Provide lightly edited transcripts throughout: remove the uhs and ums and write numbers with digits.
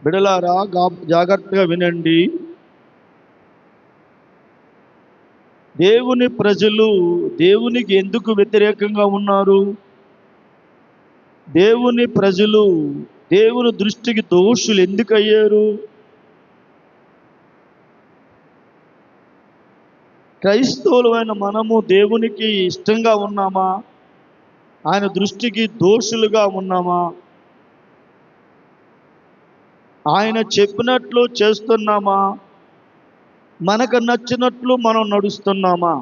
బిడలారా జాగ్రత్తగా వినండి. దేవుని ప్రజలు దేవునికి ఎందుకు వ్యతిరేకంగా ఉన్నారు? దేవుని ప్రజలు దేవుని దృష్టికి దోషులు ఎందుకు అయ్యారు? క్రైస్తవులమైన మనము దేవునికి ఇష్టంగా ఉన్నామా? ఆయన దృష్టికి దోషులుగా ఉన్నామా? ఆయన చెప్పినట్లు చేస్తున్నామా? మనకు నచ్చినట్లు మనం నడుస్తున్నామా?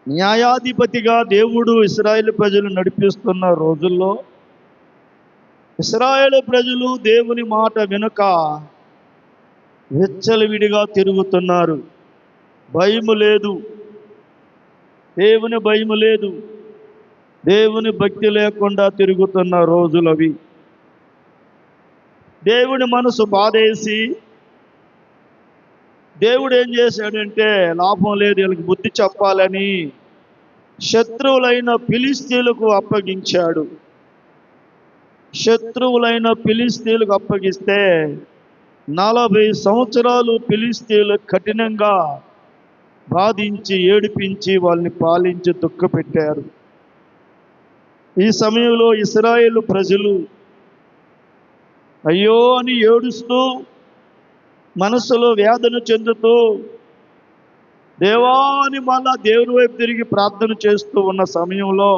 న్యాయాధిపతిగా దేవుడు ఇశ్రాయేలు ప్రజలు నడిపిస్తున్న రోజుల్లో ఇశ్రాయేలు ప్రజలు దేవుని మాట వినక విచ్చలవిడిగా తిరుగుతున్నారు. భయము లేదు, దేవుని భయము లేదు, దేవుని భక్తి లేకుండా తిరుగుతున్న రోజులవి. దేవుని మనసు బాధేసి దేవుడు ఏం చేశాడంటే, లాభం లేదు వీళ్ళకి బుద్ధి చెప్పాలని శత్రువులైన ఫిలిష్తీయులకు అప్పగించాడు. శత్రువులైన ఫిలిష్తీయులకు అప్పగిస్తే 40 సంవత్సరాలు ఫిలిష్తీయులు కఠినంగా బాధించి ఏడిపించి వాళ్ళని పాలించి దుఃఖపెట్టారు. ఈ సమయంలో ఇశ్రాయేలు ప్రజలు అయ్యో అని ఏడుస్తూ మనసులో వేదన చెందుతూ దేవాని మళ్ళా దేవుని వైపు తిరిగి ప్రార్థన చేస్తూ ఉన్న సమయంలో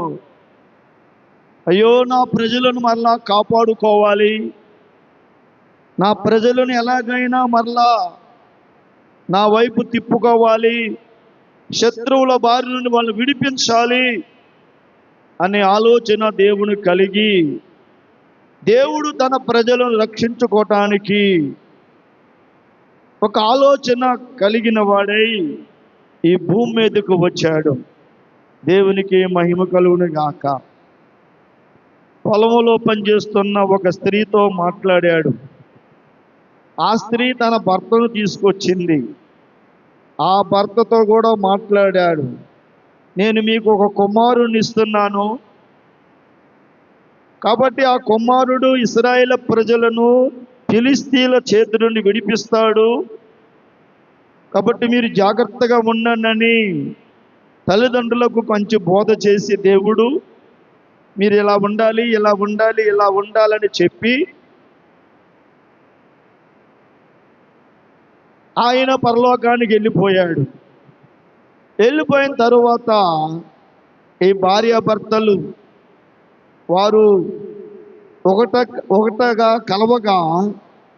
అయ్యో నా ప్రజలను మరలా కాపాడుకోవాలి, నా ప్రజలను ఎలాగైనా మరలా నా వైపు తిప్పుకోవాలి, శత్రువుల బారి నుండి వాళ్ళని విడిపించాలి అనే ఆలోచన దేవుని కలిగి దేవుడు తన ప్రజలను రక్షించుకోవటానికి ఒక ఆలోచన కలిగిన వాడై ఈ భూమి మీదకు వచ్చాడు. దేవునికి మహిమ కలుగును గాక. పొలంలో పనిచేస్తున్న ఒక స్త్రీతో మాట్లాడాడు. ఆ స్త్రీ తన భర్తను తీసుకొచ్చింది. ఆ భర్తతో కూడా మాట్లాడాడు. నేను మీకు ఒక కుమారుని ఇస్తున్నాను, కాబట్టి ఆ కుమారుడు ఇశ్రాయేలు ప్రజలను ఫిలిష్తీయుల చేతి నుండి విడిపిస్తాడు, కాబట్టి మీరు జాగ్రత్తగా ఉండండి తల్లిదండ్రులకు కొంచెం బోధ చేసి దేవుడు మీరు ఇలా ఉండాలి, ఇలా ఉండాలి, ఇలా ఉండాలని చెప్పి ఆయన పరలోకానికి వెళ్ళిపోయాడు. వెళ్ళిపోయిన తరువాత ఈ భార్యాభర్తలు వారు ఒకటగా కలవగా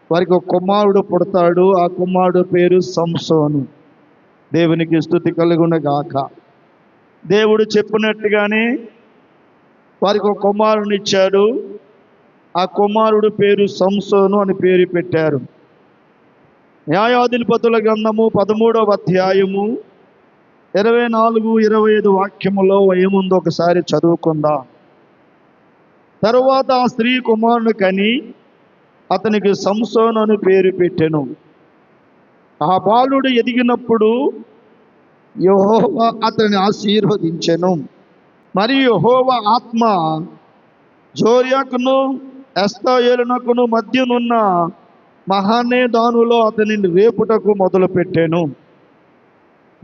వారికి ఒక కుమారుడు పుడతాడు. ఆ కుమారుడు పేరు సంసోను. దేవునికి స్తుతి కలుగును గాక. దేవుడు చెప్పినట్టుగానే వారికి ఒక కుమారుని ఇచ్చాడు. ఆ కుమారుడు పేరు సంసోను అని పేరు పెట్టారు. న్యాయాధిపతుల గ్రంథము 13వ అధ్యాయము 24-25 వాక్యములో ఏముందో ఒకసారి చదువుకుందాం. తరువాత ఆ స్త్రీ కుమారుని కని అతనికి సంసోను అని పేరు పెట్టెను. ఆ బాలుడు ఎదిగినప్పుడు యెహోవా అతన్ని ఆశీర్వదించెను. మరియు యెహోవా ఆత్మ జోర్యాకును ఎష్తాయోలునకును మధ్యనున్న మహానేదానులో అతనిని రేపుటకు మొదలుపెట్టాను.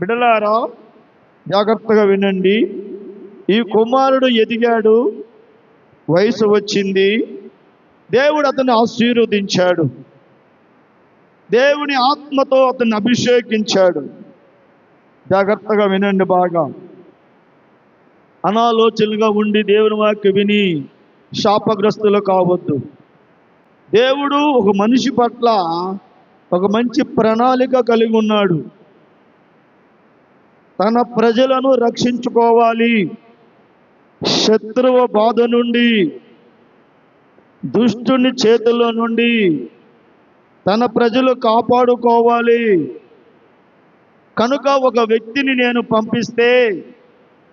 బిడ్డలారా జాగ్రత్తగా వినండి. ఈ కుమారుడు ఎదిగాడు, వయసు వచ్చింది, దేవుడు అతన్ని ఆశీర్వదించాడు, దేవుని ఆత్మతో అతన్ని అభిషేకించాడు. జాగ్రత్తగా వినండి బాగా. అనాలోచనగా ఉండి దేవుని వాక్య విని శాపగ్రస్తులు కావద్దు. దేవుడు ఒక మనిషి పట్ల ఒక మంచి ప్రణాళిక కలిగి ఉన్నాడు. తన ప్రజలను రక్షించుకోవాలి, శత్రువు బాధ నుండి, దుష్టుని చేతుల్లో నుండి తన ప్రజలు కాపాడుకోవాలి. కనుక ఒక వ్యక్తిని నేను పంపిస్తే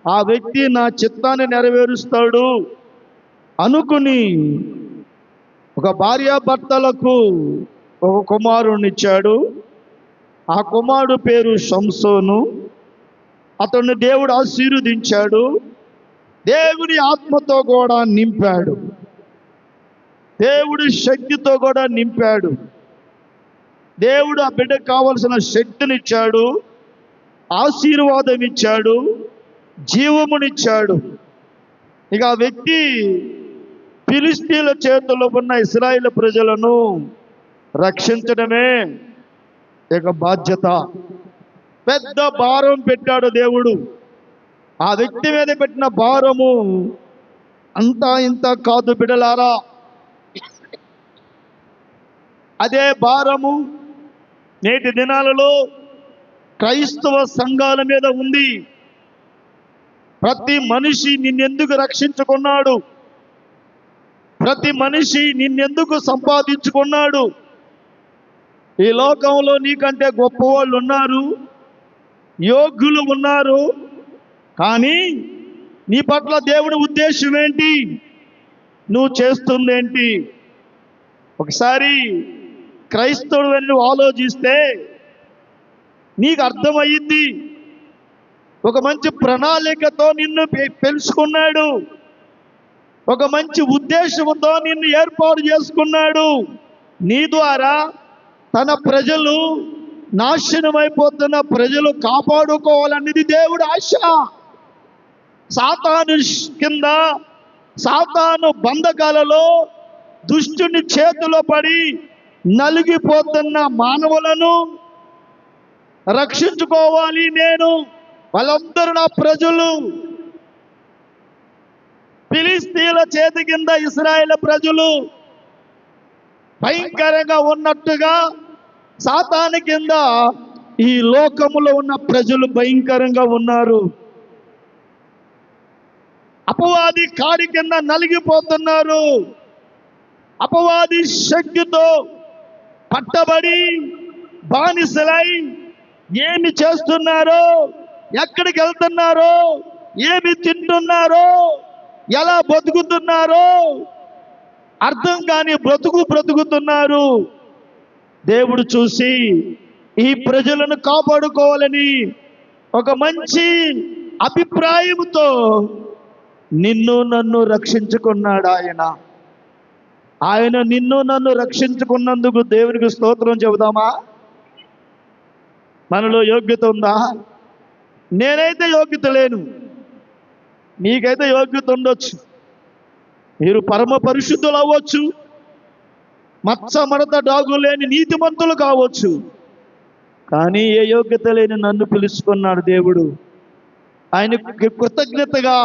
ఆ వ్యక్తి నా చిత్తాన్ని నెరవేరుస్తాడు అనుకుని ఒక భార్యాభర్తలకు ఒక కుమారుని ఇచ్చాడు. ఆ కుమారుడు పేరు సంసోను. అతన్ని దేవుడు ఆశీర్వదించాడు, దేవుని ఆత్మతో కూడా నింపాడు. దేవుడు శక్తితో కూడా నింపాడు. దేవుడు ఆ బిడ్డకు కావలసిన శక్తినిచ్చాడు, ఆశీర్వాదం ఇచ్చాడు, జీవమునిచ్చాడు. ఇక ఆ వ్యక్తి ఫిలిష్తీయుల చేతుల్లో ఉన్న ఇశ్రాయేలు ప్రజలను రక్షించడమే ఇక బాధ్యత. పెద్ద భారం పెట్టాడు దేవుడు. ఆ వ్యక్తి మీద పెట్టిన భారము అంతా ఇంత కాదు బిడలారా. అదే భారము నేటి దినాలలో క్రైస్తవ సంఘాల మీద ఉంది. ప్రతి మనిషి నిన్నెందుకు రక్షించుకున్నాడు? ప్రతి మనిషి నిన్నెందుకు సంపాదించుకున్నాడు? ఈ లోకంలో నీకంటే గొప్పవాళ్ళు ఉన్నారు, యోగ్యులు ఉన్నారు. కానీ నీ పట్ల దేవుడి ఉద్దేశం ఏంటి? నువ్వు చేస్తుందేంటి? ఒకసారి క్రైస్తవుడు వెళ్ళి ఆలోచిస్తే నీకు అర్థమయ్యింది. ఒక మంచి ప్రణాళికతో నిన్ను పెంచుకున్నాడు, ఒక మంచి ఉద్దేశంతో నిన్ను ఏర్పాటు చేసుకున్నాడు. నీ ద్వారా తన ప్రజలు, నాశనమైపోతున్న ప్రజలు కాపాడుకోవాలనేది దేవుడి ఆశ. సాతాను కింద, సాతాను బంధకాలలో దుష్టుని చేతిలో పడి నలిగిపోతున్న మానవులను రక్షించుకోవాలి నేను. వాళ్ళందరూ నా ప్రజలు. ఫిలిష్తీయుల చేతి కింద ఇశ్రాయేలు ప్రజలు భయంకరంగా ఉన్నట్టుగా సాతాను కింద ఈ లోకములో ఉన్న ప్రజలు భయంకరంగా ఉన్నారు. అపవాది కాడి కింద నలిగిపోతున్నారు. అపవాది శక్తితో పట్టబడి బానిసలై ఏమి చేస్తున్నారో, ఎక్కడికి వెళ్తున్నారో, ఏమి తింటున్నారో, ఎలా బతుకుతున్నారో అర్థం కాని బ్రతుకుతున్నారు. దేవుడు చూసి ఈ ప్రజలను కాపాడుకోవాలని ఒక మంచి అభిప్రాయంతో నిన్ను నన్ను రక్షించుకున్నాడు ఆయన నిన్ను నన్ను రక్షించుకున్నందుకు దేవునికి స్తోత్రం చెబుదామా? మనలో యోగ్యత ఉందా? నేనైతే యోగ్యత లేను, మీకైతే యోగ్యత ఉండొచ్చు. మీరు పరమ పరిశుద్ధులు అవ్వచ్చు, మచ్చ మడత డాగు లేని నీతిమంతులు కావచ్చు. కానీ ఏ యోగ్యత లేని నన్ను పిలుచుకున్నాడు దేవుడు. ఆయనకి కృతజ్ఞతగా,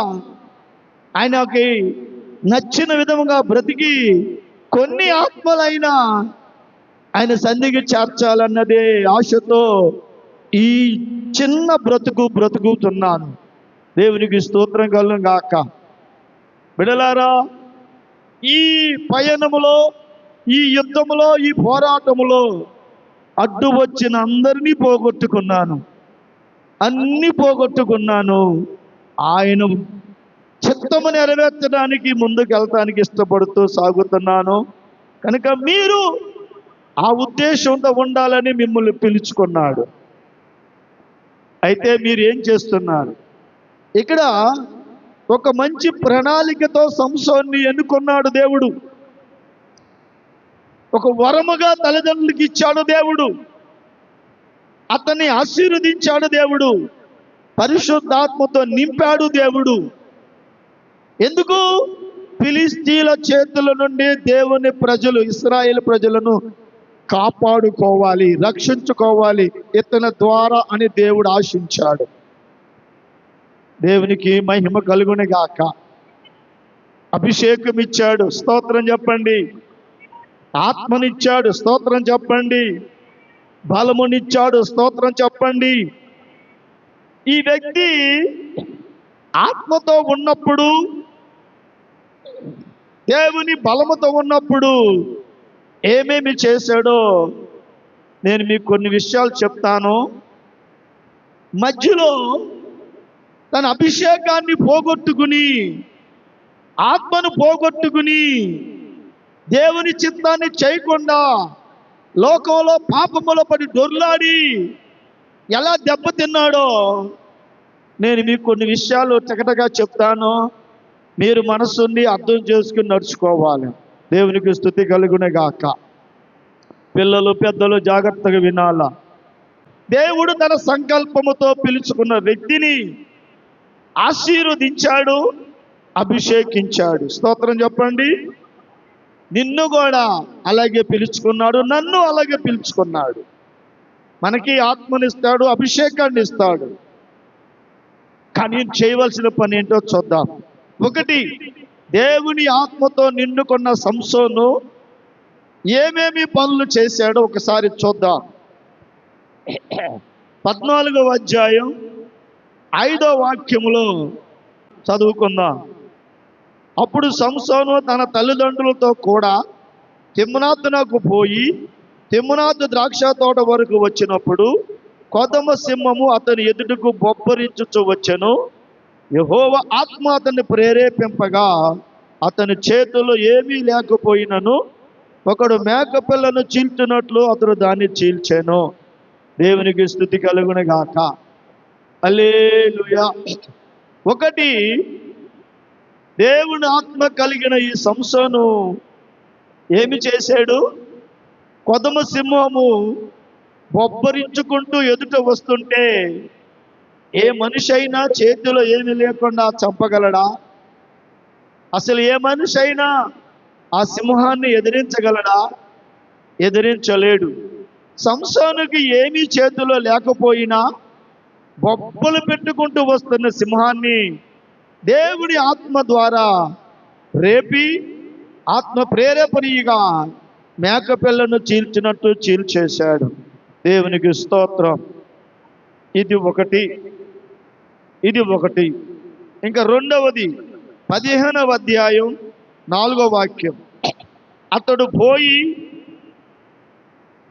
ఆయనకి నచ్చిన విధముగా బ్రతికి కొన్ని ఆత్మలైనా ఆయన సన్నిధికి చేర్చాలన్నదే ఆశతో ఈ చిన్న బ్రతుకుతున్నాను. దేవునికి స్తోత్రం కలుగును గాక. బిడలారా, ఈ పయనములో, ఈ యుద్ధములో, ఈ పోరాటములో అడ్డు వచ్చిన అందరినీ పోగొట్టుకున్నాను, అన్నీ పోగొట్టుకున్నాను. ఆయన చిత్తము నెరవేర్చడానికి ముందుకు వెళ్తానికి ఇష్టపడుతూ సాగుతున్నాను. కనుక మీరు ఆ ఉద్దేశంతో ఉండాలని మిమ్మల్ని పిలుచుకున్నాడు. అయితే మీరు ఏం చేస్తున్నారు? ఇక్కడ ఒక మంచి ప్రణాళికతో సంసోన్ని ఎన్నుకున్నాడు దేవుడు. ఒక వరముగా తల్లిదండ్రులకు ఇచ్చాడు దేవుడు. అతన్ని ఆశీర్వదించాడు దేవుడు. పరిశుద్ధాత్మతో నింపాడు దేవుడు. ఎందుకు? ఫిలిష్తీయుల చేతుల నుండి దేవుని ప్రజలు, ఇశ్రాయేలు ప్రజలను కాపాడుకోవాలి, రక్షించుకోవాలి ఇతని ద్వారా అని దేవుడు ఆశించాడు. దేవునికి మహిమ కలుగును గాక. అభిషేకం ఇచ్చాడు, స్తోత్రం చెప్పండి. ఆత్మనిచ్చాడు, స్తోత్రం చెప్పండి. బలమునిచ్చాడు, స్తోత్రం చెప్పండి. ఈ వ్యక్తి ఆత్మతో ఉన్నప్పుడు, దేవుని బలముతో ఉన్నప్పుడు ఏమేమి చేశాడో నేను మీకు కొన్ని విషయాలు చెప్తాను. మధ్యలో తన అభిషేకాన్ని పోగొట్టుకుని, ఆత్మను పోగొట్టుకుని, దేవుని చిత్తాన్ని చేయకుండా లోకంలో పాపములో పడి దొర్లాడి ఎలా దెబ్బతిన్నాడో నేను మీకు కొన్ని విషయాలు చకటగా చెప్తాను. మీరు మనసుని అర్థం చేసుకుని నడుచుకోవాలి. దేవునికి స్తుతి కలుగునే గాక. పిల్లలు పెద్దలు జాగ్రత్తగా వినాలా. దేవుడు తన సంకల్పముతో పిలుచుకున్న వ్యక్తిని ఆశీర్వదించాడు, అభిషేకించాడు. స్తోత్రం చెప్పండి. నిన్ను కూడా అలాగే పిలుచుకున్నాడు, నన్ను అలాగే పిలుచుకున్నాడు. మనకి ఆత్మనిస్తాడు, అభిషేకాన్ని ఇస్తాడు. కానీ చేయవలసిన పని ఏంటో చూద్దాం. ఒకటి, దేవుని ఆత్మతో నిండుకున్న సంసోను ఏమేమి పనులు చేశాడో ఒకసారి చూద్దాం. 14వ అధ్యాయం 5వ వాక్యములో చదువుకుందాం. అప్పుడు సంసోను తన తల్లిదండ్రులతో కూడా తిమ్నాతునకు పోయి తిమ్నాతు ద్రాక్ష తోట వరకు వచ్చినప్పుడు కొదమ సింహము అతని ఎదుటకు బొబ్బరించుచు వచ్చెను. యెహోవా ఆత్మ అతన్ని ప్రేరేపింపగా అతని చేతుల్లో ఏమీ లేకపోయినను ఒకడు మేకపిల్లను చీల్చినట్లు అతడు దాన్ని చీల్చెను. దేవునికి స్తుతి కలుగును గాక. హల్లెలూయా. ఒకటి, దేవుని ఆత్మ కలిగిన ఈ సంసోను ఏమి చేశాడు? కొదమ సింహము బొబ్బరించుకుంటూ ఎదుట వస్తుంటే ఏ మనిషి అయినా చేతిలో ఏమి లేకుండా చంపగలడా? అసలు ఏ మనిషి అయినా ఆ సింహాన్ని ఎదిరించగలడా? ఎదిరించలేడు. సంసోనుకి ఏమీ చేతిలో లేకపోయినా బొబ్బలు పెట్టుకుంటూ వస్తున్న సింహాన్ని దేవుడి ఆత్మ ద్వారా రేపి ఆత్మ ప్రేరేపణీయగా మేకపిల్లను చీల్చినట్టు చీల్చేశాడు. దేవునికి స్తోత్రం. ఇది ఒకటి. ఇంకా రెండవది 15వ అధ్యాయం 4వ వాక్యం. అతడు పోయి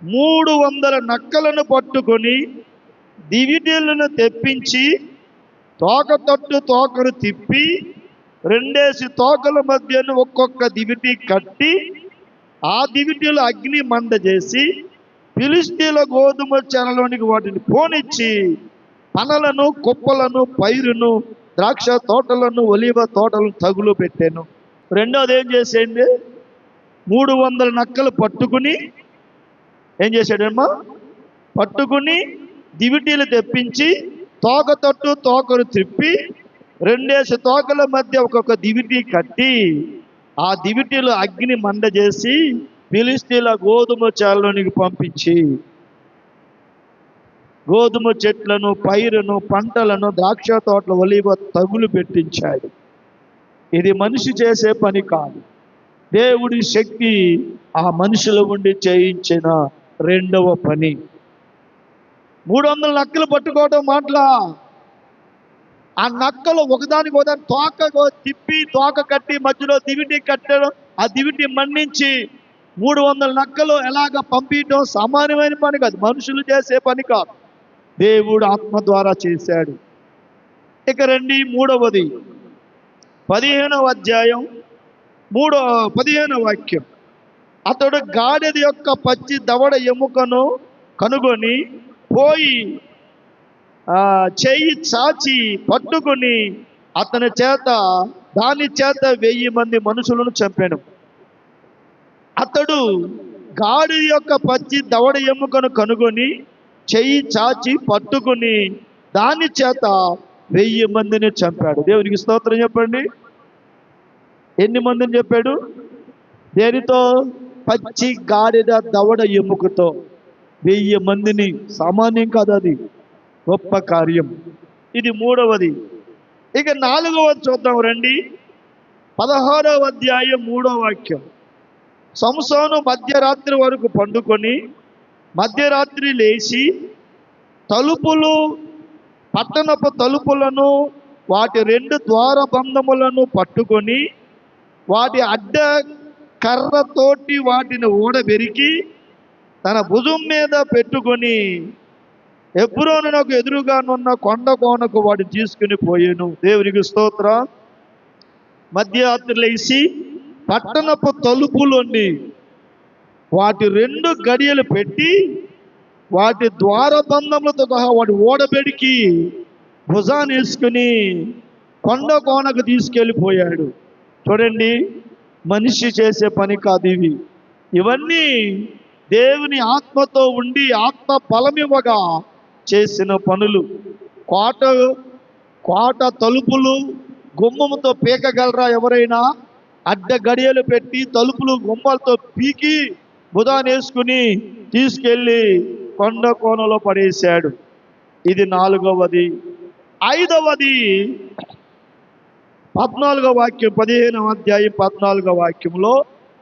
300 నక్కలను పట్టుకొని దివిటీలను తెప్పించి తోక తట్టు తోకను తిప్పి 2 తోకల మధ్యను ఒక్కొక్క దివిటి కట్టి ఆ దివిటీలు అగ్ని మండ చేసి ఫిలిష్తీయుల గోధుమ చెరలోనికి వాటిని పోనిచ్చి పనలను, కుప్పలను, పైరును, ద్రాక్ష తోటలను, ఒలివ తోటలను తగులు పెట్టాను. రెండోది ఏం చేసేయండి? 300 నక్కలు పట్టుకుని ఏం చేశాడమ్మా? పట్టుకుని దివిటీలు తెప్పించి తోక తట్టు తోకను త్రిప్పి 2 తోకల మధ్య ఒక్కొక్క దివిటి కట్టి ఆ దివిటీలు అగ్ని మండ చేసి ఫిలిష్తీయుల గోధుమ చేలలోనికి పంపించి గోధుమ చెట్లను, పైరును, పంటలను, ద్రాక్ష తోటల ఒలివ తగులు పెట్టించాడు. ఇది మనిషి చేసే పని కాదు. దేవుడి శక్తి ఆ మనుషుల ఉండి చేయించిన రెండవ పని. 300 నక్కలు పట్టుకోవడం మాటలా. ఆ నక్కలు ఒకదానికి ఒకదాని తోక తిప్పి తోక కట్టి మధ్యలో దివిటి కట్టడం, ఆ దివిటి మన్నించి 300 నక్కలు ఎలాగ పంపించడం సామాన్యమైన పని కాదు, మనుషులు చేసే పని కాదు. దేవుడు ఆత్మ ద్వారా చేశాడు. ఇక రండి, మూడవది 15వ అధ్యాయం 15వ వాక్యం. అతడు గాడిద యొక్క పచ్చి దవడ ఎముకను కనుగొని పోయి చెయ్యి చాచి పట్టుకొని దాని చేత 1000 మంది మనుషులను చంపాను. అతడు గాడిద యొక్క పచ్చి దవడ ఎముకను కనుగొని చెయ్యి చాచి పట్టుకుని దాని చేత 1000 మందిని చంపాడు. దేవునికి స్తోత్రం చెప్పండి. ఎన్ని మందిని చెప్పాడు? దేనితో? పచ్చి గాడిద దవడ ఎముకతో 1000 మందిని. సామాన్యం కాదు, అది గొప్ప కార్యం. ఇది మూడవది. ఇక 4వది చూద్దాం రండి. 16వ అధ్యాయం 3వ వాక్యం. సంసోను మధ్యరాత్రి వరకు పండుకొని మధ్యరాత్రి లేచి పట్టణపు తలుపులను వాటి 2 ద్వారబంధములను పట్టుకొని వాటి అడ్డ కర్రతోటి వాటిని ఊడబెరికి తన భుజం మీద పెట్టుకొని హెబ్రోనునకు ఎదురుగానున్న కొండ కోనకు వాడు తీసుకుని పోయాను. దేవునికి స్తోత్రం. మధ్యరాత్రి లేచి పట్టణపు తలుపులోని వాటి 2 గడియలు పెట్టి వాటి ద్వారబంధములతో సహా వాడు ఓడబెడికి భుజాన్ని వేసుకుని కొండ కోనకు తీసుకెళ్ళిపోయాడు. చూడండి, మనిషి చేసే పని కాదు ఇవి. ఇవన్నీ దేవుని ఆత్మతో ఉండి ఆత్మ బలమివ్వగా చేసిన పనులు. కోట కోట తలుపులు గుమ్మముతో పీకగలరా ఎవరైనా? అడ్డ గడియలు పెట్టి తలుపులు గుమ్మలతో పీకి బుధానేసుకుని తీసుకెళ్ళి కొండ కోనలో పడేశాడు. ఇది 4వది. 5వది 14వ వాక్యం, 15వ అధ్యాయం 14వ వాక్యంలో,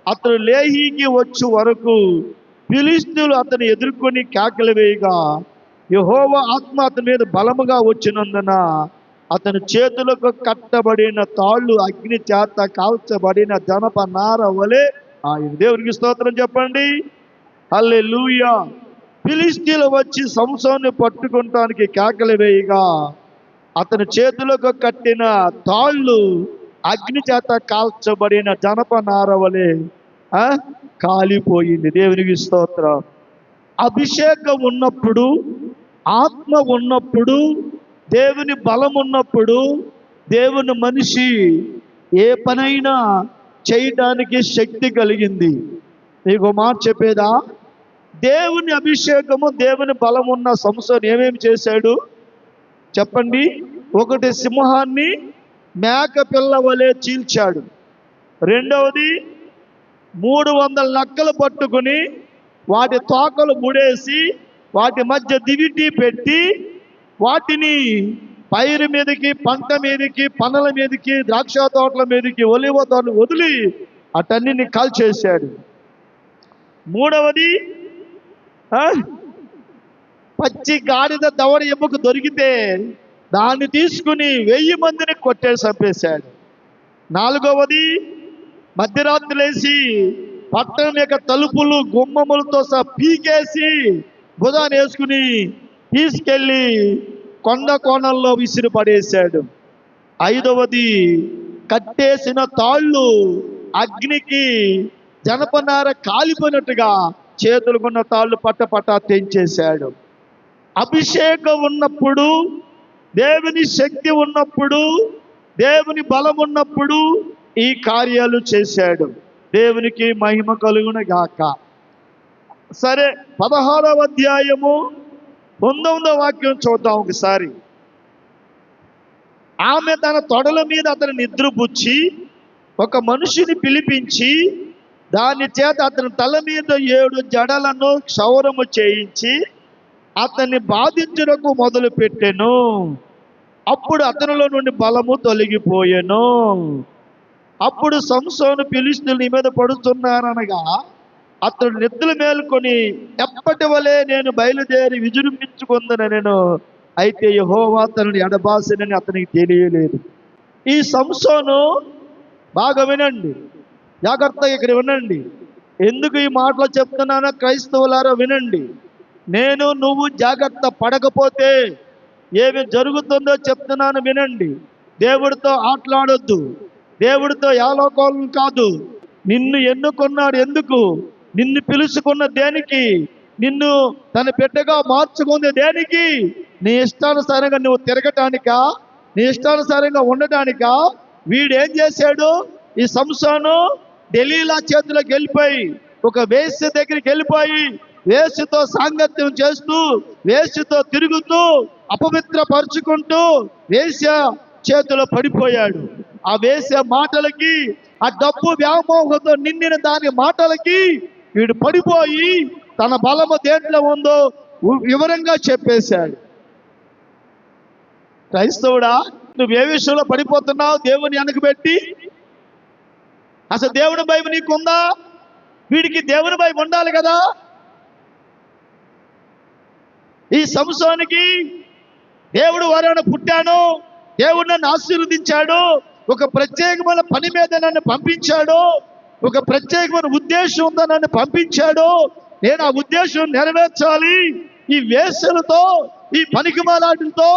అతడు లేహీకి వచ్చు వరకు ఫిలిష్తీయులు అతను ఎదుర్కొని కేకలు వేయగా యెహోవా ఆత్మ అతని మీద బలముగా వచ్చినందున అతని చేతులకు కట్టబడిన తాళ్ళు అగ్ని చేత కాల్చబడిన జనప నార వలె ఆయన. దేవునికి స్తోత్రం చెప్పండి. హల్లెలూయా. ఫిలిష్తీయులు వచ్చి సంసోను పట్టుకుంటానికి కేకలు వేయగా అతని చేతులకు కట్టిన తాళ్ళు అగ్ని చేత కాల్చబడిన జనప నార వలె కాలిపోయింది. దేవునికి స్తోత్రం. అభిషేకం ఉన్నప్పుడు, ఆత్మ ఉన్నప్పుడు, దేవుని బలం ఉన్నప్పుడు దేవుని మనిషి ఏ పనైనా చేయడానికి శక్తి కలిగింది. నీకు మాట చెప్పేదా? దేవుని అభిషేకము, దేవుని బలం ఉన్న సంసోను ఏమేమి చేశాడు చెప్పండి. 1, సింహాన్ని మేక పిల్ల వలె చీల్చాడు. 2వది 300 నక్కలు పట్టుకుని వాటి తోకలు ముడేసి వాటి మధ్య దివిటి పెట్టి వాటిని పైరు మీదకి, పంట మీదకి, పనల మీదకి, ద్రాక్ష తోటల మీదకి, ఒలివ తోటలు వదిలి అటన్నిటిని కాల్చేశాడు. 3వది పచ్చి గాడిద దవడ ఎముక దొరికితే దాన్ని తీసుకుని 1000 మందిని కొట్టేసి చంపేశాడు. 4వది మధ్యరాత్రి లేచి పట్టణం యొక్క తలుపులు గుమ్మములతో సహా పీకేసి బుధాన్ని వేసుకుని తీసుకెళ్ళి కొండ కోణంలో విసిరి పడేశాడు. 5వది కట్టేసిన తాళ్ళు అగ్నికి జనపనార కాలిపోయినట్టుగా చేతులుకున్న తాళ్ళు పట్టపట్ట తెంచేశాడు. అభిషేకం ఉన్నప్పుడు, దేవుని శక్తి ఉన్నప్పుడు, దేవుని బలం ఉన్నప్పుడు ఈ కార్యాలు చేశాడు. దేవునికి మహిమ కలుగును గాక. సరే, 16వ అధ్యాయము 9వ వాక్యం చూద్దాం ఒకసారి. ఆమె తన తొడల మీద అతని నిద్రపుచ్చి ఒక మనిషిని పిలిపించి దాని చేత అతని తల మీద 7 జడలను క్షౌరము చేయించి అతన్ని బాధించుటకు మొదలు పెట్టెను. అప్పుడు అతనిలో నుండి బలము తొలగిపోయెను. అప్పుడు సంసోను ఫిలిష్తీయులు నీ మీద పడుతున్నారనగా అతడు నిద్రలు మేలుకొని ఎప్పటి వలె నేను బయలుదేరి విజృంభించుకుందనెను. అయితే యెహోవా తనని ఎడబాసినని అతనికి తెలియలేదు. ఈ సంసోను, బాగా వినండి, జాగ్రత్తగా ఇక్కడ వినండి. ఎందుకు ఈ మాటలు చెప్తున్నానో క్రైస్తవులారా వినండి. నువ్వు జాగ్రత్త పడకపోతే ఏమి జరుగుతుందో చెప్తున్నాను వినండి. దేవుడితో ఆటలాడొద్దు, దేవుడితో యాలోకోలం కాదు. నిన్ను ఎన్నుకున్నాడు ఎందుకు? నిన్ను పిలుచుకున్న దేనికి? నిన్ను తన బిడ్డగా మార్చుకుంది దేనికి? నీ ఇష్టానుసారంగా నువ్వు తిరగటానికా? నీ ఇష్టానుసారంగా ఉండటానికా? వీడేం చేశాడు? ఈ సంసోను దెలీలా చేతిలోకి వెళ్ళిపోయి ఒక వేశ్య దగ్గరికి వెళ్ళిపోయి వేశ్యతో సాంగత్యం చేస్తూ, వేశ్యతో తిరుగుతూ, అపవిత్రపరుచుకుంటూ వేశ్య చేతిలో పడిపోయాడు. ఆ వేశ్య మాటలకి, ఆ డబ్బు వ్యామోహంతో నిండిన దాని మాటలకి వీడు పడిపోయి తన బలము దేంట్లో ఉందో వివరంగా చెప్పేశాడు. క్రైస్తవుడా, నువ్వు ఏ విషయంలో పడిపోతున్నావు? దేవుని వెనకబెట్టి. అసలు దేవుని భయం నీకుందా? వీడికి దేవుని భయం ఉండాలి కదా. ఈ సంసోనికి దేవుడు వరాన పుట్టాను, దేవుడు నన్ను ఆశీర్వదించాడు, ఒక ప్రత్యేకమైన పని మీద నన్ను పంపించాడు, ఒక ప్రత్యేకమైన ఉద్దేశం ఉందో నన్ను పంపించాడు, నేను ఆ ఉద్దేశం నెరవేర్చాలి. ఈ వేశ్యలతో, ఈ పనికిమాలాటలతో,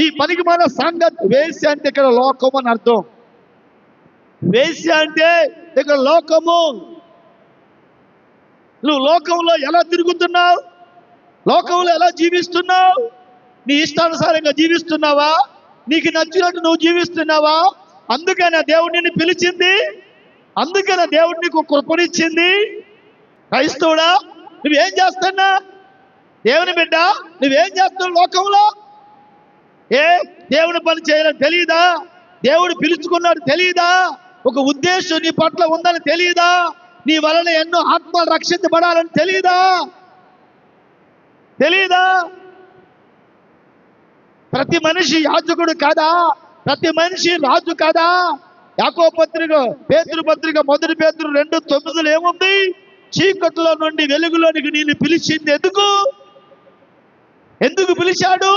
ఈ పనికిమాల సంగతి. వేశ్య అంటే ఇక్కడ లోకం అని అర్థం. వేశ్య అంటే ఇక్కడ లోకము. నువ్వు లోకంలో ఎలా తిరుగుతున్నావు? లోకంలో ఎలా జీవిస్తున్నావు? నీ ఇష్టానుసారంగా జీవిస్తున్నావా? నీకు నచ్చినట్టు నువ్వు జీవిస్తున్నావా? అందుకనే దేవుడు నిన్ను పిలిచింది. అందుకనే దేవుడు నీకు కృపనిచ్చింది. క్రైస్తవుడా, నువ్వేం చేస్తున్నా? దేవుని బిడ్డ, నువ్వేం చేస్తున్నావు లోకంలో? దేవుని పని చేయాలని తెలియదా? దేవుడు పిలుచుకున్నాడు తెలియదా? ఒక ఉద్దేశం నీ పట్ల ఉందని తెలియదా? నీ వలన ఎన్నో ఆత్మలు రక్షించబడాలని తెలియదా? ప్రతి మనిషి యాజకుడు కాదా? ప్రతి మనిషి రాజు కాదా? యాకోబు పత్రిక, పేతురు పత్రిక 1 పేతురు 2:9 ఏముంది? చీకట్లో నుండి వెలుగులోనికి నేను పిలిచింది ఎందుకు పిలిచాడు?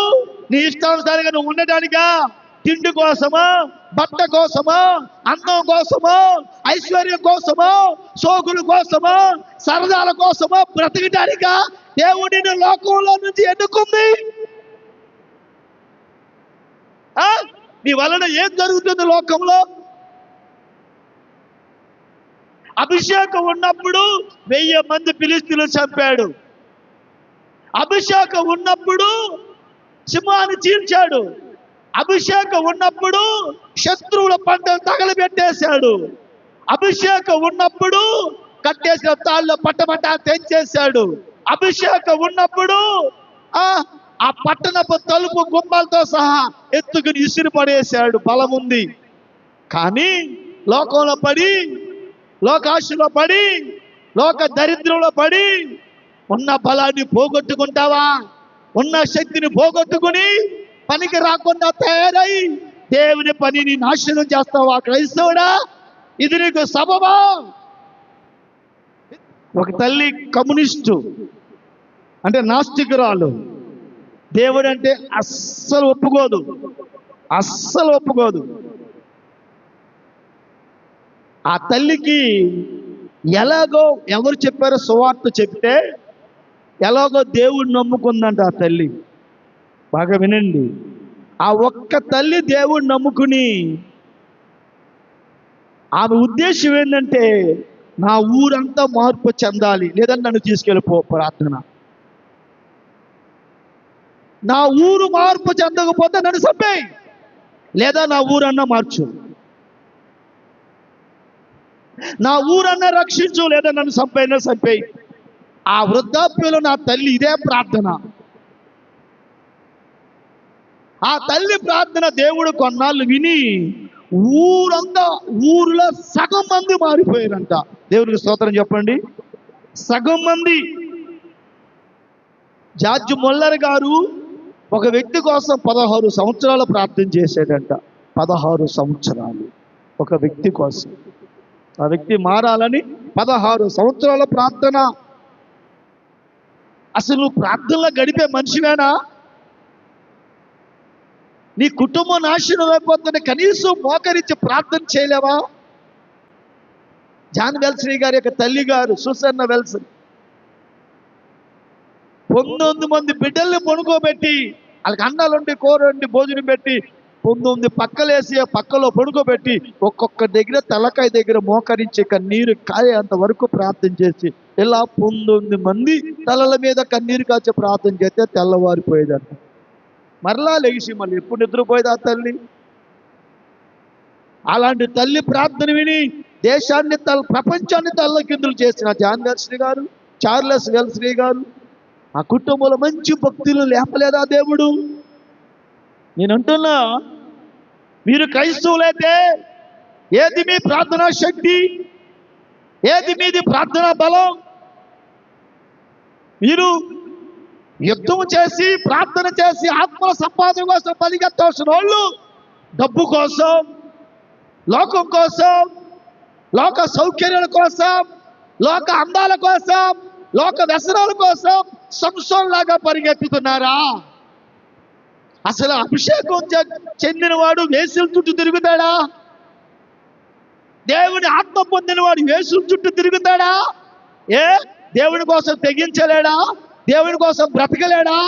నీ ఇష్టానుసారంగా నువ్వు ఉండడానికా? తిండి కోసమా? బట్ట కోసమా? అందం కోసమా? ఐశ్వర్యం కోసమా? సోకుల కోసమా? సరదాల కోసమా? బ్రతకడానికా దేవుడిని లోకంలో నుంచి ఎన్నుకుంది? నీ వలన ఏం జరుగుతుంది లోకంలో? అభిషేకం ఉన్నప్పుడు 1000 మంది ఫిలిష్తీయులను చంపాడు. అభిషేకం ఉన్నప్పుడు సింహాన్ని చీల్చాడు. అభిషేకం ఉన్నప్పుడు శత్రువుల పంటలు తగలబెట్టేశాడు. అభిషేకం ఉన్నప్పుడు కట్టేసిన తాళ్ళలో పట్టబట్ట తెంచేశాడు. అభిషేకం ఉన్నప్పుడు ఆ పట్టణపు తలుపు గుమ్మాలతో సహా ఎత్తుకుని ఇసిరి పడేశాడు. బలముంది. కానీ లోకంలో పడి, లోకాశలో పడి, లోక దరిద్రంలో పడి ఉన్న బలాన్ని పోగొట్టుకుంటావా? ఉన్న శక్తిని పోగొట్టుకుని పనికి రాకుండా తయారై దేవుని పనిని నాశనం చేస్తావా? క్రైస్తవుడా, ఇది నీకు సబబా? ఒక తల్లి కమ్యూనిస్టు అంటే నాస్తికురాలు, దేవుడు అంటే అస్సలు ఒప్పుకోదు. ఆ తల్లికి ఎలాగో ఎవరు చెప్పారో సువార్త చెప్తే ఎలాగో దేవుడు నమ్ముకుందంట ఆ తల్లి. బాగా వినండి. ఆ ఒక్క తల్లి దేవుడు నమ్ముకుని ఆమె ఉద్దేశం ఏంటంటే, నా ఊరంతా మార్పు చెందాలి, లేదని నన్ను తీసుకెళ్ళిపో ప్రార్థన. నా ఊరు మార్పు చెందకపోతే నన్ను చంపేయి, లేదా నా ఊరన్నా మార్చు. నా ఊరన్నా రక్షించు, లేదా నన్ను చంపేయి. ఆ వృద్ధాప్యంలో నా తల్లి ఇదే ప్రార్థన. ఆ తల్లి ప్రార్థన దేవుడు కొన్నాళ్ళు విని ఊరిలో సగం మంది మారిపోయారంట. దేవుడికి స్తోత్రం చెప్పండి. సగం మంది. జార్జ్ మొల్లర్ గారు ఒక వ్యక్తి కోసం 16 సంవత్సరాలు ప్రార్థన చేశాడంట. 16 సంవత్సరాలు ఒక వ్యక్తి కోసం. ఆ వ్యక్తి మారాలని 16 సంవత్సరాల ప్రార్థన. అసలు నువ్వు ప్రార్థనలో గడిపే మనిషివేనా? నీ కుటుంబం నాశనం అయిపోతుంటే కనీసం మోకరించి ప్రార్థన చేయలేవా? జాన్ వెల్స్లీ గారి యొక్క తల్లి గారు సుసన్న వెల్స్లీ 19 మంది బిడ్డల్ని పడుకోబెట్టి, వాళ్ళకి అన్నాలుండి కూరండి భోజనం పెట్టి 19 పక్కలేసి పక్కలో పడుకోబెట్టి ఒక్కొక్క దగ్గర తలకాయ దగ్గర మోకరించి కన్నీరు కాయేంత వరకు ప్రార్థన చేసి, ఇలా 19 మంది తలల మీద కన్నీరు కాచే ప్రార్థన చేస్తే తెల్లవారిపోయేదంట. మరలా లెగిసి మళ్ళీ ఎప్పుడు నిద్రపోయేది ఆ తల్లి? అలాంటి తల్లి ప్రార్థన విని దేశాన్ని ప్రపంచాన్ని తల్లకిందులు చేసిన జాన్ వెల్స్లీ గారు, చార్లెస్ వెల్స్లీ గారు, ఆ కుటుంబంలో మంచి భక్తులు లేపలేదా దేవుడు? నేనంటున్నా, మీరు క్రైస్తవులైతే ఏది మీ ప్రార్థనా శక్తి? ఏది మీది ప్రార్థనా బలం? మీరు యుద్ధం చేసి ప్రార్థన చేసి ఆత్మల సంపాదన కోసం పరిగెత్తవలసిన వాళ్ళు డబ్బు కోసం, లోకం కోసం, లోక సౌకర్యాల కోసం, లోక అందాల కోసం, లోక వ్యసనాల కోసం సంసోన్ లాగా పరిగెత్తుతున్నారా? అసలు అభిషేకం చెందినవాడు వేసుల చుట్టూ తిరుగుతాడా? దేవుని ఆత్మ పొందినవాడు వేసుల చుట్టూ తిరుగుతాడా? దేవుని కోసం తెగించలేడా? దేవుని కోసం బ్రతకలేడా?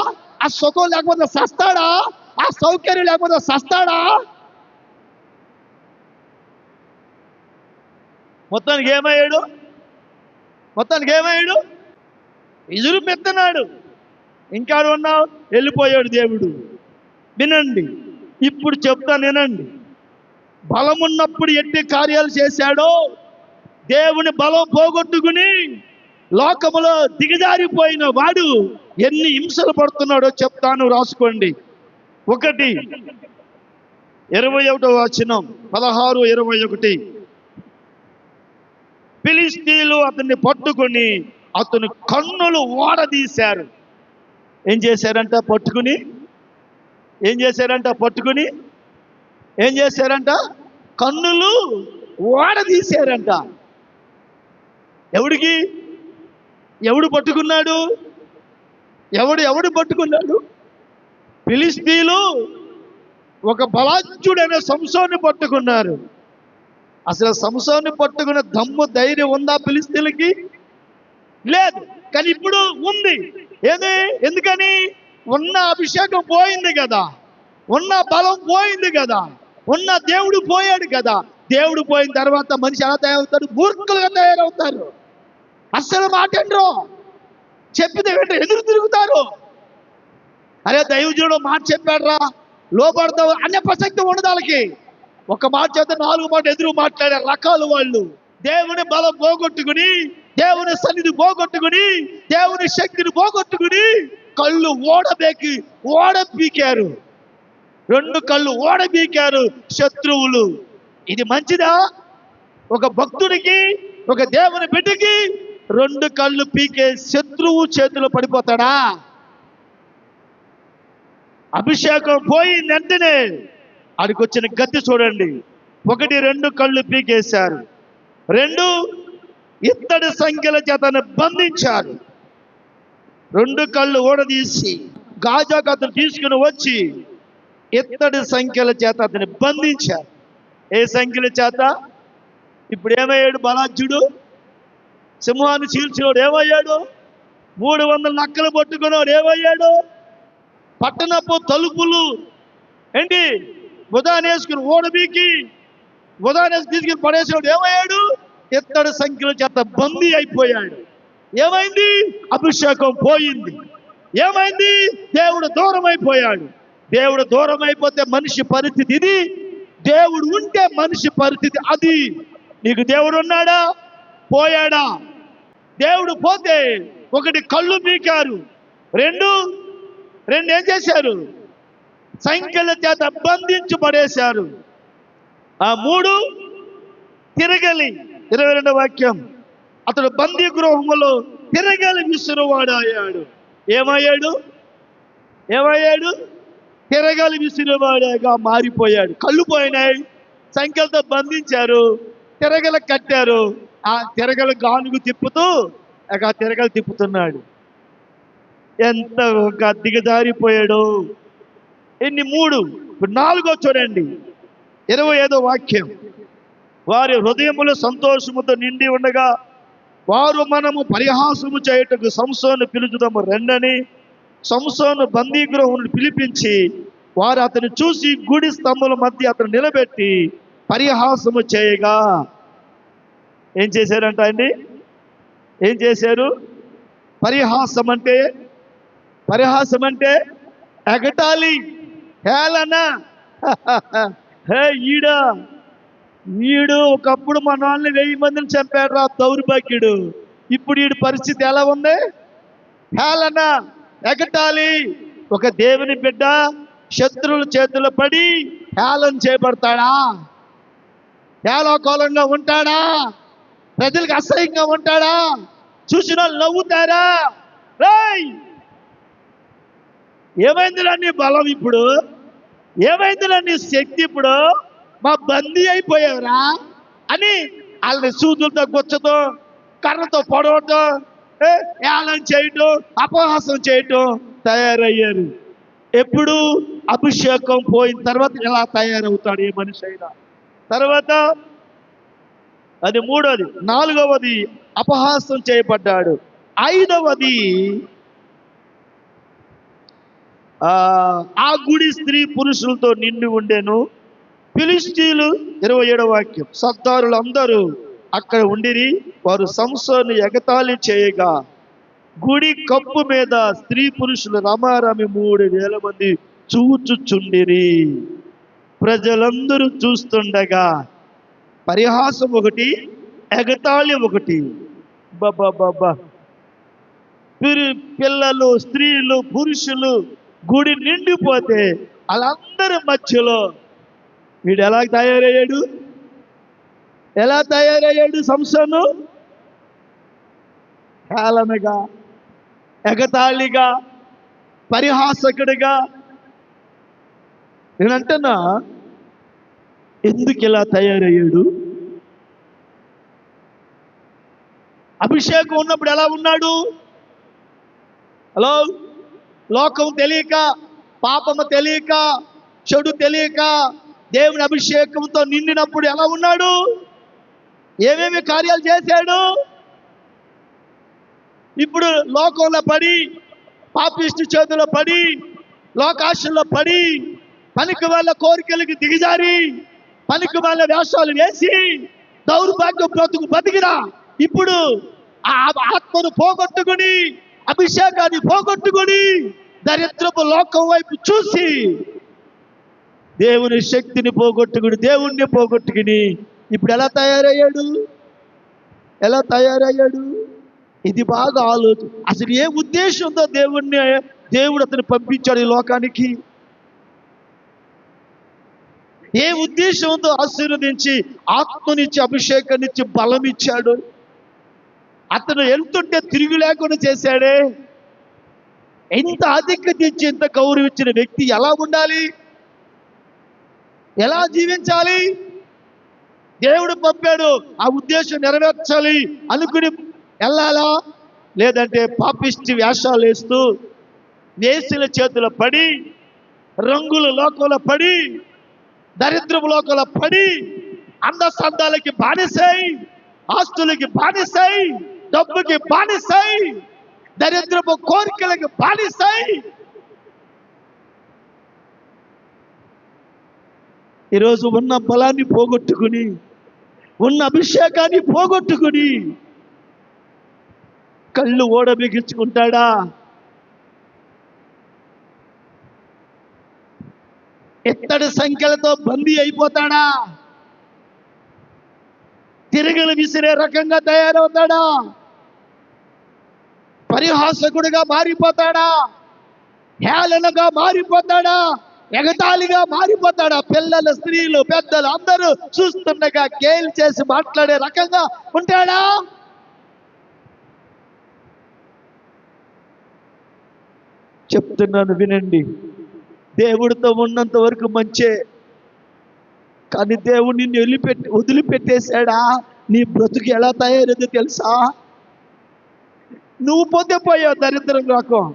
ఆ సుఖం లేకపోతే సస్తాడా? ఆ సౌకర్యం లేకపోతే సస్తాడా? మొత్తానికి ఏమయ్యాడు? ఎదురు పెత్తనాడు. ఇంకా ఉన్నావు, వెళ్ళిపోయాడు దేవుడు. వినండి, ఇప్పుడు చెప్తాను వినండి. బలమున్నప్పుడు ఎట్టి కార్యాలు చేశాడో దేవుని బలం పోగొట్టుకుని లోకములో దిగజారిపోయిన వాడు ఎన్ని హింసలు పడుతున్నాడో చెప్తాను, రాసుకోండి. 1:21 వచనం, 16:21. ఫిలిష్తీయులు అతన్ని పట్టుకుని అతని కన్నులు ఓడదీశారు. ఏం చేశారంట? పట్టుకుని కన్నులు ఓడదీశారంట. ఎవడు పట్టుకున్నాడు? ఎవడు పట్టుకున్నాడు? ఫిలిష్తీయులు ఒక బలాఢ్యుడైన సంసోన్ని పట్టుకున్నారు. అసలు సంసోన్ని పట్టుకునే దమ్ము ధైర్యం ఉందా ఫిలిష్తీయులకి? లేదు. కానీ ఇప్పుడు ఉంది. ఎందుకని? ఉన్న అభిషేకం పోయింది కదా, ఉన్న బలం పోయింది కదా, ఉన్న దేవుడు పోయాడు కదా. దేవుడు పోయిన తర్వాత మనిషి ఎలా తయారవుతాడు? మూర్ఖులుగా తయారవుతారు. అస్సలు మాటండ్రు, చెప్పితే ఎదురు తిరుగుతారు. అరే దైవజనుడు మాట చెప్పాడురా, లోపడతావు అనే ప్రసక్తి ఉండదు వాళ్ళకి. ఒక మాట చేత 4 మాట ఎదురు మాట్లాడే రకాలు వాళ్ళు. దేవుని బలం పోగొట్టుకుని, దేవుని సన్నిధి పోగొట్టుకుని, దేవుని శక్తిని పోగొట్టుకుని కళ్ళు ఓడబీకారు. 2 కళ్ళు ఓడబీకారు శత్రువులు. ఇది మంచిదా? ఒక భక్తుడికి, ఒక దేవుని బిడ్డకి 2 కళ్ళు పీకే శత్రువు చేతిలో పడిపోతాడా? అభిషేకం పోయింది వెంటనే ఆడికి వచ్చిన గతి చూడండి. 1, 2 కళ్ళు పీకేశారు. 2 ఇత్తడి సంఖ్యల చేతను బంధించారు. 2 కళ్ళు ఓడదీసి గాజాకు అతను తీసుకుని వచ్చి ఇత్తడి సంఖ్యల చేత అతన్ని బంధించారు. ఏ సంఖ్యల చేత? ఇప్పుడు ఏమయ్యాడు బలాఢ్యుడు? సింహాన్ని చీల్చినోడు ఏమయ్యాడు? 300 నక్కలు పట్టుకున్నాడు ఏమయ్యాడు? పట్టణపు తలుపులు బుధానేసుకుని ఓడబీకి తీసుకుని పడేసినోడు ఏమయ్యాడు? ఇత్తడి సంఖ్యల చేత బందీ అయిపోయాడు. ఏమైంది? అభిషేకం పోయింది. ఏమైంది? దేవుడు దూరం అయిపోయాడు. దేవుడు దూరం అయిపోతే మనిషి పరిస్థితి ఇది, దేవుడు ఉంటే మనిషి పరిస్థితి అది. నీకు దేవుడు ఉన్నాడా? పోయాడా? దేవుడు పోతే 1 కళ్ళు పీకారు, 2 ఏం చేశారు? సంఖ్యల చేత బంధించి పడేశారు. 3 తిరగలి 22వ వాక్యం, అతడు బందీ గృహములో తిరగలి విసురువాడాయాడు. ఏమయ్యాడు? తిరగలి విసిరివాడగా మారిపోయాడు. కళ్ళు పోయినాయి, సంఖ్యలతో బంధించారు, తిరగలు కట్టారు. ఆ తిరగలు గానుగు తిప్పుతూ తిరగలు తిప్పుతున్నాడు. ఎంత దిగజారిపోయాడు. 3. ఇప్పుడు 4 చూడండి, 25వ వాక్యం. వారి హృదయములు సంతోషముతో నిండి ఉండగా వారు మనము పరిహాసము చేయుటకు సంసోను పిలుచుదాము రండని సంసోను బందీ గృహమును పిలిపించి వారు అతను చూసి గుడి స్తంభముల మధ్య అతను నిలబెట్టి పరిహాసము చేయగా ఏం చేశారంట అండి? ఏం చేశారు? పరిహాసం అంటే ఎగటాలి, హేళన. వీడు ఒకప్పుడు మన వాళ్ళని 1000 మందిని చంపాడు రా దౌర్భాగ్యుడు. ఇప్పుడు వీడి పరిస్థితి ఎలా ఉంది? హేళన, ఎగటాలి. ఒక దేవుని బిడ్డ శత్రువుల చేతుల్లో పడి హేళన చేయబడతాడా? హేళకోలంగా ఉంటాడా? ప్రజలకు అసహ్యంగా ఉంటాడా? చూసిన వాళ్ళు నవ్వుతారా? ఏమైందిరా నీ బలం ఇప్పుడు? ఏమైందిరా నీ శక్తి ఇప్పుడు? మా బందీ అయిపోయావురా అని వాళ్ళని సూదులతో గుచ్చతో కర్రతో పొడవటం, ఏళన చేయటం, అపహాసం చేయటం తయారయ్యారు. ఎప్పుడు? అభిషేకం పోయిన తర్వాత ఎలా తయారవుతాడు ఏ మనిషి అయినా. తర్వాత అది 3వది. 4వది అపహాసం చేయబడ్డాడు. 5వది ఆ గుడి స్త్రీ పురుషులతో నిండి ఉండెను. ఫిలిష్తీయులు 27వ వాక్యం. సర్దారులు అందరూ అక్కడ ఉండిరి. వారు సంసోను ఎగతాళి చేయగా గుడి కప్పు మీద స్త్రీ పురుషులు రమారమి 3000 మంది చూచుచుండిరి. ప్రజలందరూ చూస్తుండగా పరిహాసం ఒకటి, ఎగతాళి ఒకటి. బాబా పిల్లలు, స్త్రీలు, పురుషులు గుడి నిండిపోతే వాళ్ళందరి మధ్యలో వీడు ఎలా తయారయ్యాడు సంసోను? హేళనగా, ఎగతాళిగా, పరిహాసకుడిగా. నేనంటున్నా, ఎందుకు ఇలా తయారయ్యాడు? అభిషేకం ఉన్నప్పుడు ఎలా ఉన్నాడు? హలో, లోకం తెలియక, పాపము తెలియక, చెడు తెలియక దేవుని అభిషేకంతో నిండినప్పుడు ఎలా ఉన్నాడు? ఏమేమి కార్యాలు చేశాడు? ఇప్పుడు లోకంలో పడి, పాపిష్టి చేతిలో పడి, లోకాశల్లో పడి, పనికి వాళ్ళ కోరికలకి దిగజారి, పనికి వాళ్ళ వేషాలు వేసి దౌర్భాగ్య బ్రతుకు బతికిరా. ఇప్పుడు ఆ ఆత్మను పోగొట్టుకుని, అభిషేకాన్ని పోగొట్టుకుని, దరిద్రపు లోకం వైపు చూసి దేవుని శక్తిని పోగొట్టుకుని, దేవుణ్ణి పోగొట్టుకుని ఇప్పుడు ఎలా తయారయ్యాడు? ఇది బాగా ఆలోచన. అసలు ఏ ఉద్దేశంతో దేవుడు అతను పంపించాడు ఈ లోకానికి? ఏ ఉద్దేశంతో ఆశీర్వదించి, ఆత్మనిచ్చి, అభిషేకాన్నిచ్చి, బలం ఇచ్చాడు? అతను ఎంతుంటే తిరిగి లేకుండా చేశాడే. ఎంత అధికతించి, ఎంత గౌరవించిన వ్యక్తి ఎలా ఉండాలి? ఎలా జీవించాలి? దేవుడు పంపాడు, ఆ ఉద్దేశం నెరవేర్చాలి అనుకుని వెళ్ళాలా? లేదంటే పాపిష్టి వేషాలు వేస్తూ, నేసుల చేతుల్లో పడి, రంగుల లోకంలో పడి, దరిద్రపు లోకంలో పడి, అందసందాలకి బానిసై, ఆస్తులకి బానిసై, డబ్బుకి బానిసై, దరిద్రపు కోరికలకి బానిసై ఈరోజు ఉన్న బలాన్ని పోగొట్టుకుని, ఉన్న అభిషేకాన్ని పోగొట్టుకుని కళ్ళు ఓడబిగించుకుంటాడా? ఇత్తడి సంఖ్యలతో బందీ అయిపోతాడా? తిరగలు విసిరే రకంగా తయారవుతాడా? పరిహాసకుడిగా మారిపోతాడా? హేళనగా మారిపోతాడా? ఎగతాళిగా మారిపోతాడా? పిల్లలు, స్త్రీలు, పెద్దలు అందరూ చూస్తుండగా గేల్ చేసి మాట్లాడే రకంగా ఉంటాడా? చెప్తున్నాను వినండి. దేవుడితో ఉన్నంత వరకు మంచే, కానీ దేవుడు నిన్ను వదిలిపెట్టేశాడా? నీ బ్రతుకు ఎలా తయారైందో తెలుసా? నువ్వు పొందిపోయావు దరిద్రం రకం.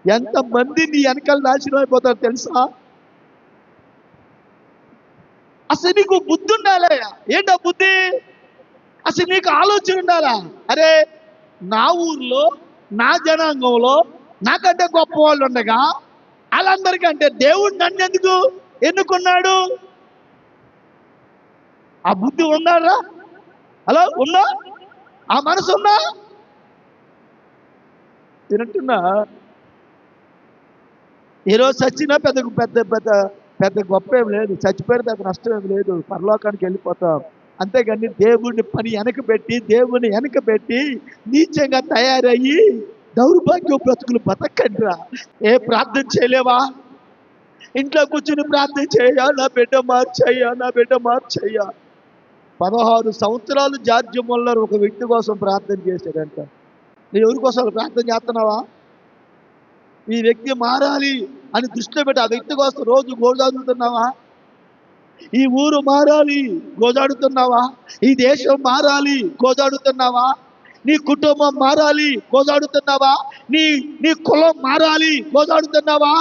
ఎంతమంది నీ వెనకాల నాశనం అయిపోతారు తెలుసా? అసలు నీకు బుద్ధి ఉండాలా? ఏంటా బుద్ధి? అసలు నీకు ఆలోచన ఉండాలా? అరే, నా ఊర్లో, నా జనాంగంలో నాకంటే గొప్ప వాళ్ళు ఉండగా వాళ్ళందరికంటే దేవుడు నన్ను ఎందుకు ఎన్నుకున్నాడు? ఆ బుద్ధి ఉందారా? హలో, ఉందా? ఆ మనసు ఉందా? తినంటున్నా. ఈరోజు చచ్చినా పెద్ద పెద్ద పెద్ద పెద్ద గొప్ప ఏం లేదు, చచ్చిపోయిన పెద్ద నష్టం ఏం లేదు, పరలోకానికి వెళ్ళిపోతాం. అంతేగాని దేవుడిని దేవుని వెనక పెట్టి నీచంగా తయారయ్యి దౌర్భాగ్య బ్రతుకులు బతకండిరా. ఏ ప్రార్థన చేయలేవా? ఇంట్లో కూర్చుని ప్రార్థన చేయా, నా బిడ్డ మార్చయ్యా. 16 సంవత్సరాలు జార్జ్ ముల్లర్ ఒక వ్యక్తి కోసం ప్రార్థన చేశాడంట. నువ్వు ఎవరి కోసం ప్రార్థన చేస్తున్నావా? ఈ వ్యక్తి మారాలి అని దృష్టిలో పెట్టి ఆ వ్యక్తి కోసం రోజు గోజాడుతున్నావా? ఈ ఊరు మారాలి గోజాడుతున్నావా? ఈ దేశం మారాలి గోజాడుతున్నావా? నీ కుటుంబం మారాలి గోజాడుతున్నావా? నీ కులం మారాలి గోజాడుతున్నావా?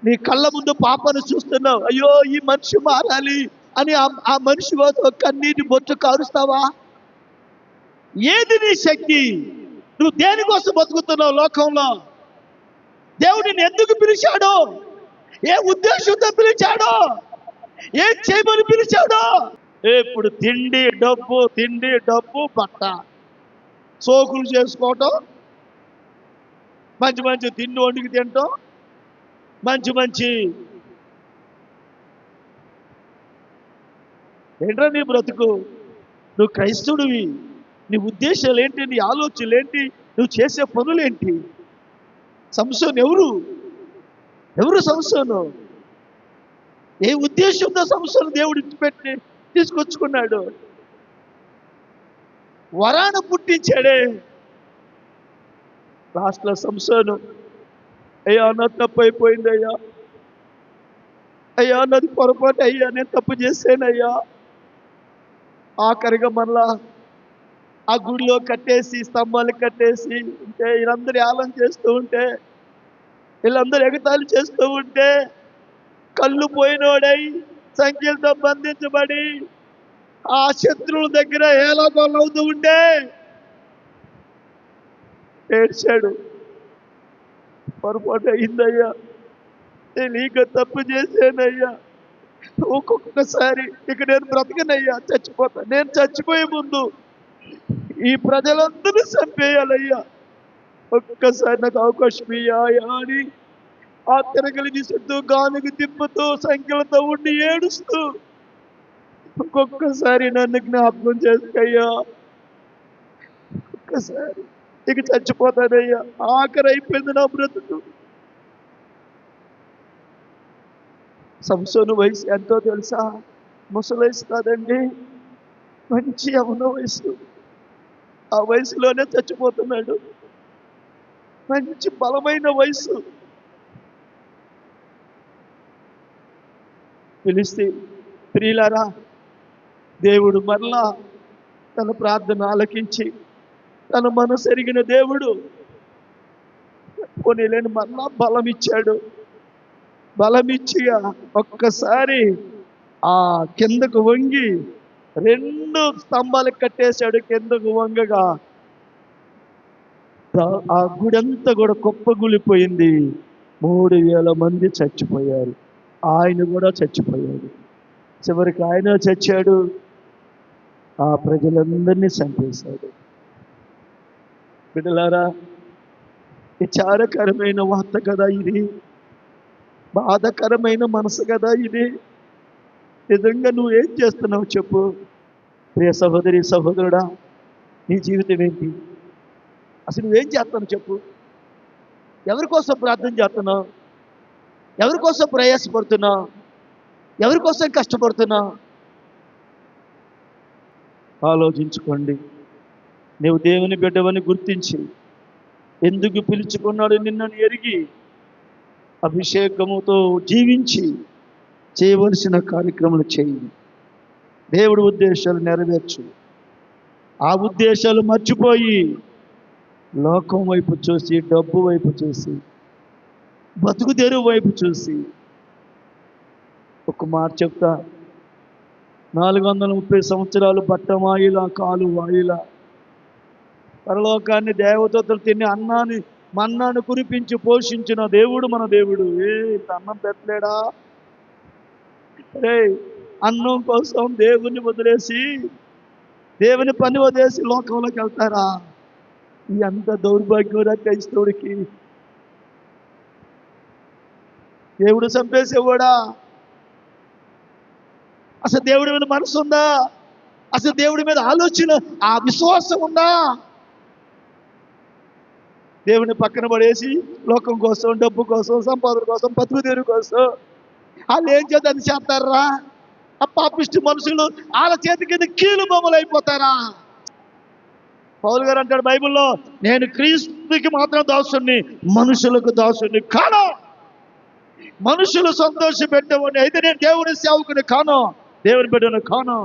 నీ కళ్ళ ముందు పాపను చూస్తున్నావు, అయ్యో ఈ మనిషి మారాలి అని ఆ మనిషి కోసం కన్నీటి బొట్టు కారుస్తావా? ఏది నీ శక్తి? నువ్వు దేనికోసం బతుకుతున్నావు లోకంలో? దేవుడిని ఎందుకు పిలిచాడో, ఏ ఉద్దేశంతో పిలిచాడో, ఏం చేయమని పిలిచాడో? ఇప్పుడు తిండి డబ్బు బట్ట, సోకులు చేసుకోవటం, మంచి మంచి తిండి వండుకు తినటం, మంచి మంచి ఏంట్రా నీ బ్రతుకు? నువ్వు క్రైస్తవుడివి, నీ ఉద్దేశాలు ఏంటి, నీ ఆలోచనలు ఏంటి, నువ్వు చేసే పనులేంటి? సంసోను ఎవరు సంసోను? ఏ ఉద్దేశంతో సంసోను దేవుడు ఇచ్చిపెట్టి తీసుకొచ్చుకున్నాడు? వరాన పుట్టించాడే. లాస్ట్లో సంసోను, అయ్యా నా తప్పు అయిపోయింది అయ్యా, అయ్యా నాది పొరపాటు అయ్యా, నేను తప్పు చేశానయ్యా. ఆఖరిగా మళ్ళా ఆ గుడిలో కట్టేసి, స్తంభాలు కట్టేసి ఉంటే, వీళ్ళందరూ ఏలం చేస్తూ ఉంటే, వీళ్ళందరూ ఎగతాళి చేస్తూ ఉంటే, కళ్ళు పోయినోడై సంఖ్యలతో బంధించబడి ఆ శత్రువుల దగ్గర ఏలాగోలవుతూ ఉంటే ఏడ్చాడు. పొరపాటు అయిందయ్యా, తెలియక తప్పు చేశానయ్యా. ఒక్కొక్కసారి ఇక నేను బ్రతకనయ్యా, చచ్చిపోతా. నేను చచ్చిపోయే ముందు ఈ ప్రజలందరూ చంపేయాలయ్యా, ఒక్కసారి నాకు అవకాశం ఇయ్యాయా అని ఆ తిరగలి విసుతూ, గానుగు తిప్పుతూ, సంఖ్యలతో ఉండి ఏడుస్తూ, ఒక్కొక్కసారి నన్ను జ్ఞాపకం చేసుకోయ్యా, ఒక్కసారి ఇక చచ్చిపోతానయ్యా, ఆఖరి అయిపోయింది నా బ్రతుకు. సంసోను వయసు ఎంతో తెలుసా? ముసలి వయసు కాదండి, మంచి యవ్వన వయసు. ఆ వయసులోనే చచ్చిపోతున్నాడు. మంచి బలమైన వయసు. పిలిస్తే, ప్రియులారా, దేవుడు మరలా తన ప్రార్థన ఆలకించి, తన మనసు ఎరిగిన దేవుడు పోనీలేని మరలా బలం ఇచ్చాడు. బలమిచ్చి ఒక్కసారి ఆ కిందకు వంగి 2 స్తంభాలకు కట్టేశాడు. కిందకు వంగగా ఆ గుడంతా కూడా కుప్పగూలిపోయింది. 3000 మంది చచ్చిపోయారు. ఆయన కూడా చచ్చిపోయాడు. చివరికి ఆయన చచ్చాడు. ఆ ప్రజలందరినీ చంపేశాడు. బిడ్డలారా, విచారకరమైన వార్త కదా ఇది, బాధకరమైన మనసు కదా ఇది. నిజంగా నువ్వేం చేస్తున్నావు చెప్పు? ప్రియ సహోదరి, సహోదరుడా, నీ జీవితం ఏంటి? అసలు నువ్వేం చేస్తున్నావు చెప్పు? ఎవరి కోసం ప్రార్థన చేస్తున్నావు? ఎవరి కోసం ప్రయాసపడుతున్నావు? ఎవరి కోసం కష్టపడుతున్నావు? ఆలోచించుకోండి. నీవు దేవుని బిడ్డవని గుర్తించి, ఎందుకు పిలుచుకున్నాడు నిన్నను ఎరిగి, అభిషేకముతో జీవించి చేయవలసిన కార్యక్రమాలు చేయి. దేవుడి ఉద్దేశాలు నెరవేర్చు. ఆ ఉద్దేశాలు మర్చిపోయి లోకం వైపు చూసి, డబ్బు వైపు చూసి, బతుకు తెరువు వైపు చూసి, ఒక మాట చెప్తా, 430 సంవత్సరాలు బట్టమాయిలా, కాలు వాయిలా, పరలోకాన్ని దేవదూతలు తిని మన్నాను కురిపించి పోషించిన దేవుడు మన దేవుడు. ఇంత అన్నం పెట్టలేడా? అన్నం కోసం దేవుని వదిలేసి, దేవుని పని వదిలేసి లోకంలోకి వెళ్తారా? ఎంత దౌర్భాగ్యం క్రైస్తవుడికి. దేవుడు చంపేసేవాడా? అసలు దేవుడి మీద మనసు ఉందా? అసలు దేవుడి మీద ఆలోచన, ఆ విశ్వాసం ఉందా? దేవుని పక్కన పడేసి లోకం కోసం, డబ్బు కోసం, సంపాదన కోసం, బతుకు తెరువు కోసం వాళ్ళు ఏం చేద్దాం అది చేస్తారా? ఆ పాపిష్టి మనుషులు వాళ్ళ చేతి కింద కీలు బొమ్మలు అయిపోతారా? పౌలు గారు అంటాడు బైబిల్లో, నేను క్రీస్తుకి మాత్రం దాసుని, మనుషులకు దాసుని కాను. మనుషులు సంతోష పెట్టేవాడిని అయితే నేను దేవుని సేవకుని కాను, దేవుని బిడ్డను కాను.